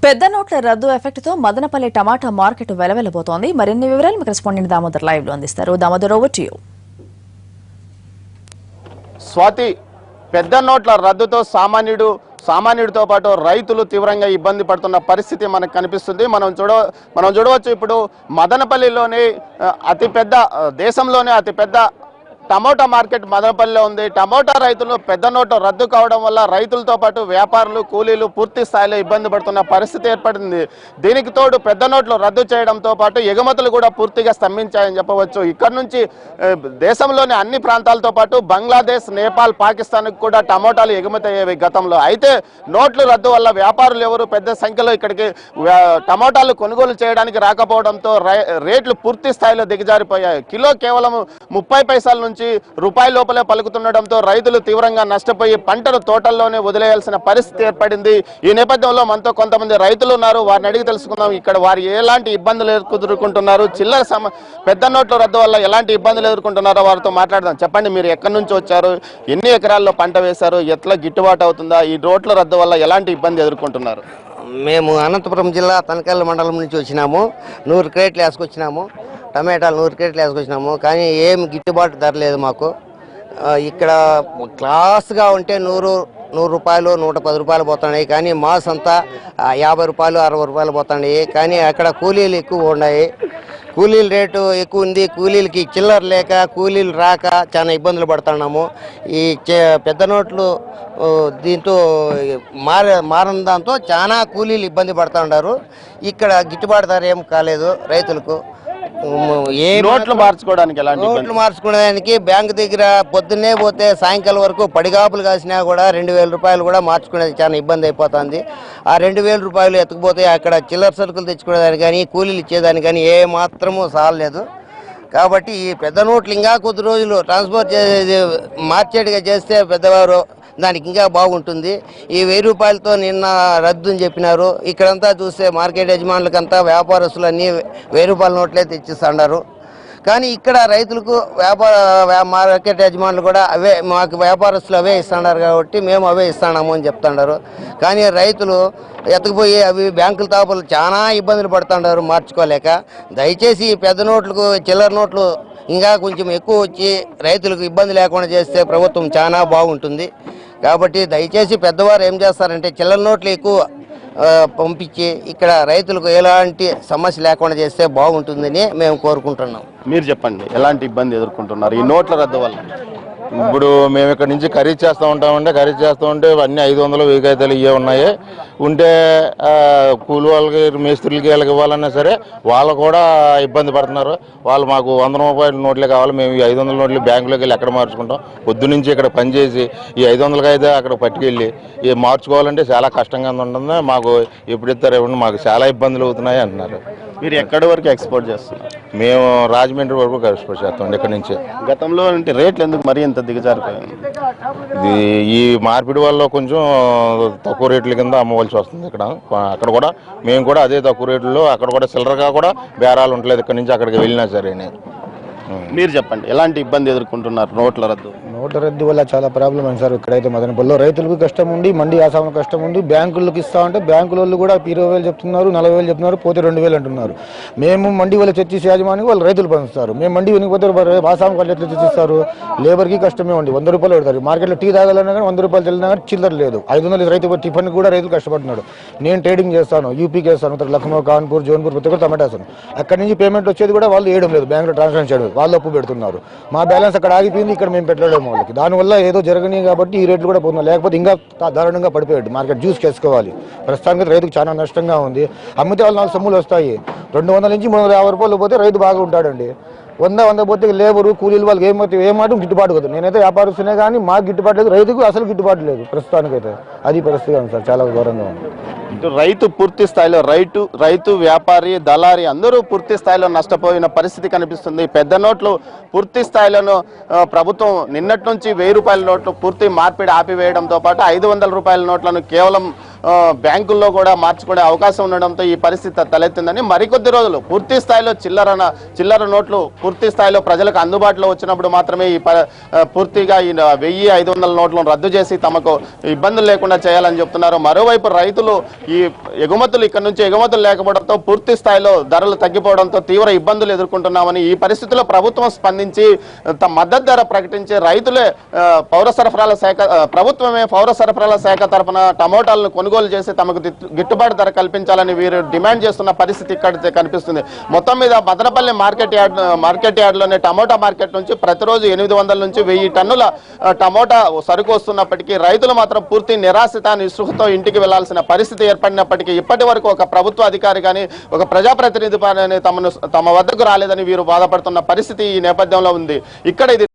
పెద్ద నోట్ల రద్దు ఎఫెక్ట్ తో మదనపల్లి టమాటా మార్కెట్ వెలవెలబోతోంది. మరిన్ని వివరాలు మా కరెస్పాండెంట్ దామోదర్ లైవ్ లో అందిస్తారు. Damodar, over to you. Swathi, పెద్ద నోట్ల రద్దుతో సామాన్యుడితో పాటు రైతులు తీవ్రంగా ఇబ్బంది పడుతున్న పరిస్థితి మనకు కనిపిస్తుంది. మనం చూడవచ్చు ఇప్పుడు మదనపల్లిలోని దేశంలోనే అతిపెద్ద టమోటా మార్కెట్ మదనపల్లిలో ఉంది. టమోటా రైతులు పెద్ద నోటు రద్దు కావడం వల్ల రైతులతో పాటు వ్యాపారులు, కూలీలు పూర్తి స్థాయిలో ఇబ్బంది పడుతున్న పరిస్థితి ఏర్పడింది. దీనికి తోడు పెద్ద నోట్లు రద్దు చేయడంతో పాటు ఎగుమతులు కూడా పూర్తిగా స్తంభించాయని చెప్పవచ్చు. ఇక్కడ నుంచి దేశంలోని అన్ని ప్రాంతాలతో పాటు బంగ్లాదేశ్, నేపాల్, పాకిస్తాన్కి కూడా టమోటాలు ఎగుమతి అయ్యేవి గతంలో. అయితే నోట్ల రద్దు వల్ల వ్యాపారులు ఎవరు పెద్ద సంఖ్యలో ఇక్కడికి టమోటాలు కొనుగోలు చేయడానికి రాకపోవడంతో రేట్లు పూర్తి స్థాయిలో దిగజారిపోయాయి. కిలో కేవలం 30 పైసల నుంచి రూపాయి లోపలే పలుకుతుండడంతో రైతులు తీవ్రంగా నష్టపోయి పంటను తోటల్లోనే వదిలేయాల్సిన పరిస్థితి ఏర్పడింది. ఈ నేపథ్యంలో మనతో కొంతమంది రైతులు ఉన్నారు, వారిని అడిగి తెలుసుకుందాం ఇక్కడ వారు ఎలాంటి ఇబ్బందులు ఎదుర్కొంటున్నారు, పెద్ద నోట్ల రద్దు వల్ల ఎలాంటి ఇబ్బందులు ఎదుర్కొంటున్నారో వారితో మాట్లాడదాం. చెప్పండి, మీరు ఎక్కడి నుంచి వచ్చారు, ఎన్ని ఎకరాల్లో పంట వేశారు, ఎట్లా గిట్టుబాటు అవుతుందా, ఈ నోట్ల రద్దు వల్ల ఎలాంటి ఇబ్బంది ఎదుర్కొంటున్నారు? మేము అనంతపురం జిల్లా తనకల్ మండలం నుంచి వచ్చినాము. 100 క్రేట్లు వేసుకొచ్చినాము. టమాటాలు 100 క్రేట్లు వేసుకొచ్చినాము. కానీ ఏం గిట్టుబాటు ధర లేదు మాకు. ఇక్కడ క్లాస్గా ఉంటే 100 రూపాయలు, 110 రూపాయలు పోతున్నాయి. కానీ మాస్ అంతా 50 రూపాయలు, 60 రూపాయలు పోతున్నాయి. కానీ అక్కడ కూలీలు ఎక్కువ ఉన్నాయి. కూలీల రేటు ఎక్కువ ఉంది. కూలీలకి చిల్లర లేక, కూలీలు రాక చాలా ఇబ్బందులు పడుతున్నాము. ఈ పెద్ద నోట్లు దీంతో మారిన దాంతో చాలా కూలీలు ఇబ్బంది పడుతూ ఉన్నారు. ఇక్కడ గిట్టుబాటు ధర ఏం కాలేదు రైతులకు. నోట్లు మార్చుకోవడానికి బ్యాంకు దగ్గర పొద్దున్నే పోతే సాయంకాలం వరకు పడిగాపులు కాసినా కూడా 2000 రూపాయలు కూడా మార్చుకునేది చాలా ఇబ్బంది అయిపోతుంది. ఆ 2000 రూపాయలు ఎత్తుకుపోతే అక్కడ చిల్లర సరుకులు తెచ్చుకునేదానికి కానీ, కూలీలు ఇచ్చేదానికి కానీ ఏ మాత్రము సాలలేదు. కాబట్టి ఈ పెద్ద నోట్లు ఇంకా కొద్ది రోజులు ట్రాన్స్ఫర్ మార్చేట్టుగా చేస్తే పెద్దవారు దానికి ఇంకా బాగుంటుంది. ఈ 1000 రూపాయలతో నిన్న రద్దు అని చెప్పినారు. ఇక్కడంతా చూస్తే మార్కెట్ యజమానులకంతా వ్యాపారస్తులు అన్నీ 1000 రూపాయల నోట్లే తెచ్చిస్తున్నారు. కానీ ఇక్కడ రైతులకు మార్కెట్ యజమానులు కూడా మాకు వ్యాపారస్తులు అవే ఇస్తున్నారు కాబట్టి మేము అవే ఇస్తున్నాము అని చెప్తున్నారు. కానీ రైతులు ఎత్తుకుపోయి అవి బ్యాంకుల తాపలు చాలా ఇబ్బందులు పడుతున్నారు మార్చుకోలేక. దయచేసి పెద్ద నోట్లకు, చిల్లర నోట్లు ఇంకా కొంచెం ఎక్కువ వచ్చి రైతులకు ఇబ్బంది లేకుండా చేస్తే ప్రభుత్వం చాలా బాగుంటుంది. కాబట్టి దయచేసి పెద్దవారు ఏం చేస్తారంటే చిల్లర నోట్లు ఎక్కువ పంపించి ఇక్కడ రైతులకు ఎలాంటి సమస్య లేకుండా చేస్తే బాగుంటుందని మేము కోరుకుంటున్నాం. మీరు చెప్పండి, ఎలాంటి ఇబ్బంది ఎదుర్కొంటున్నారు ఈ నోట్ల రద్దు వల్ల? ఇప్పుడు మేము ఇక్కడ నుంచి ఖరీదు చేస్తూ ఉంటే అన్ని 500, 1000 కాగితాలు ఇవే ఉన్నాయి. ఉంటే కూలి వాళ్ళకి, మేస్త్రులకి వీళ్ళకి ఇవ్వాలన్నా సరే వాళ్ళు కూడా ఇబ్బంది పడుతున్నారు. వాళ్ళు మాకు 100 రూపాయల నోట్లే కావాలి, మేము ఈ 500 నోట్లు బ్యాంకులోకి వెళ్ళి ఎక్కడ మార్చుకుంటాం? పొద్దు నుంచి ఇక్కడ పనిచేసి ఈ 500 అయితే అక్కడ పట్టుకెళ్ళి మార్చుకోవాలంటే చాలా కష్టంగా ఉంటుంది. మాకు ఎప్పుడు ఇస్తారో ఇవ్వండి, మాకు చాలా ఇబ్బందులు అవుతున్నాయి అంటున్నారు. మీరు ఎక్కడి వరకు ఎక్స్పోర్ట్ చేస్తున్నారు? మేము రాజమండ్రి వరకు ఎక్స్పోర్ట్ చేస్తాం ఇక్కడ నుంచి. గతంలో అంటే రేట్లు ఎందుకు మరీ ఇంత దిగజారిపోయాయి? ఈ మార్పిడి వల్ల కొంచెం తక్కువ రేట్ల కింద అమ్మవలసి వస్తుంది. అక్కడ కూడా మేము కూడా అదే తక్కువ రేట్లలో, అక్కడ కూడా చిల్లరగా కూడా బేరాలు ఉండలేదు. ఇక్కడ నుంచి అక్కడికి వెళ్ళినా సరే. మీరు చెప్పండి, ఎలాంటి ఇబ్బంది ఎదుర్కొంటున్నారు నోట్ల రద్దు? నోట్ల రద్దు వల్ల చాలా ప్రాబ్లం అయింది సార్. ఇక్కడైతే మదనపల్లిలో రైతులకు కష్టం ఉంది, మండి ఆసాములకు కష్టం ఉంది. బ్యాంకులకు ఇస్తా ఉంటే బ్యాంకుల వాళ్ళు కూడా 20,000 చెప్తున్నారు, 40,000 చెప్తున్నారు, పోతే 2,000 అంటున్నారు. మేము మండి వాళ్ళు తెచ్చేసి యాజమానికి వాళ్ళు రైతులు పంచుతారు. మేము మండి వెనికిపోతే ఆసాము వాళ్ళు ఎట్లా తెచ్చిస్తారు? లేబర్కి కష్టమే ఉంది. 100 రూపాయలు పెడతారు. మార్కెట్లో టీ తాగాలన్నా కానీ 100 రూపాయలు తెలియదు కానీ చిల్లర లేదు. 500 రైతు టిఫిన్ కూడా రైతులు కష్టపడుతున్నాడు. నేను ట్రేడింగ్ చేస్తాను, యూపీకి వేస్తాను, లక్నో, కాన్పూర్, జోన్పూర్, ప్రతి ఒక్కరు టమాటా వేస్తాను. అక్కడి నుంచి పేమెంట్ వచ్చేది కూడా వాళ్ళు వేయడం లేదు, బ్యాంకులో ట్రాన్స్ఫర్ చేయడం, వాళ్ళు అప్పు పెడుతున్నారు. మా బ్యాలెన్స్ అక్కడ ఆగిపోయింది, ఇక్కడ మేము పెట్టలేము వాళ్ళకి. దానివల్ల ఏదో జరగని కాబట్టి ఈ రేట్లు కూడా పోతున్నాయి. లేకపోతే ఇంకా దారుణంగా పడిపోయాడు మార్కెట్. జ్యూస్ కేసుకోవాలి. ప్రస్తుతానికి రైతుకు చాలా నష్టంగా ఉంది. అమ్మితే వాళ్ళు 4 సొమ్ములు వస్తాయి. 200 నుంచి 350 రూపాయలు పోతే రైతు బాగా ఉంటాడండి. 100 పోతే లేబరు, కూలీలు వాళ్ళకి ఏమాటం గిట్టుబాటు కదా. నేనైతే వ్యాపారస్తునే కానీ మాకు గిట్టుబాటు లేదు, రైతుకు అసలు గిట్టుబాటు లేదు ప్రస్తుతానికైతే. అది పరిస్థితి ఉంది సార్, చాలా ఘోరంగా ఉంది. రైతు పూర్తి స్థాయిలో రైతు, వ్యాపారి, దళారి అందరూ పూర్తి స్థాయిలో నష్టపోయిన పరిస్థితి కనిపిస్తుంది. పెద్ద నోట్లు పూర్తి స్థాయిలో ప్రభుత్వం నిన్నటి నుంచి 1000 రూపాయల నోట్లు పూర్తి మార్పిడి ఆపివేయడంతో పాటు 500 రూపాయల నోట్లను కేవలం బ్యాంకుల్లో కూడా మార్చుకునే అవకాశం ఉండడంతో ఈ పరిస్థితి తలెత్తిందని మరికొద్ది రోజులు పూర్తి స్థాయిలో చిల్లర నోట్లు పూర్తి స్థాయిలో ప్రజలకు అందుబాటులో వచ్చినప్పుడు మాత్రమే పూర్తిగా ఈ 1500 నోట్లను రద్దు చేసి తమకు ఇబ్బందులు లేకుండా చేయాలని చెప్తున్నారు. మరోవైపు రైతులు ఈ ఇక్కడ నుంచి ఎగుమతులు లేకపోవడంతో పూర్తి స్థాయిలో ధరలు తగ్గిపోవడంతో తీవ్ర ఇబ్బందులు ఎదుర్కొంటున్నామని, ఈ పరిస్థితుల్లో ప్రభుత్వం స్పందించి మద్దతు ధర ప్రకటించి రైతులే ప్రభుత్వమే పౌర సరఫరాల శాఖ తరఫున టమోటాలను కొనుగోలు చేసి తమకు గిట్టుబాటు ధర కల్పించాలని వీరు డిమాండ్ చేస్తున్న పరిస్థితి ఇక్కడ కనిపిస్తుంది. మొత్తం మీద మదనపల్లి మార్కెట్ యార్డ్లోనే టమోటా మార్కెట్ నుంచి ప్రతిరోజు 800 నుంచి 1000 టన్నుల టమోటా సరుకు వస్తున్నప్పటికీ రైతులు మాత్రం పూర్తి నిరాశత నిస్పృహతో ఇంటికి వెళ్లాల్సిన పరిస్థితి ఏర్పడినప్పటికీ ఇప్పటి వరకు ఒక ప్రభుత్వ అధికారి కానీ ఒక ప్రజాప్రతినిధి తమ వద్దకు రాలేదని వీరు బాధపడుతున్న పరిస్థితి ఈ నేపథ్యంలో ఉంది. ఇక్కడ ఇది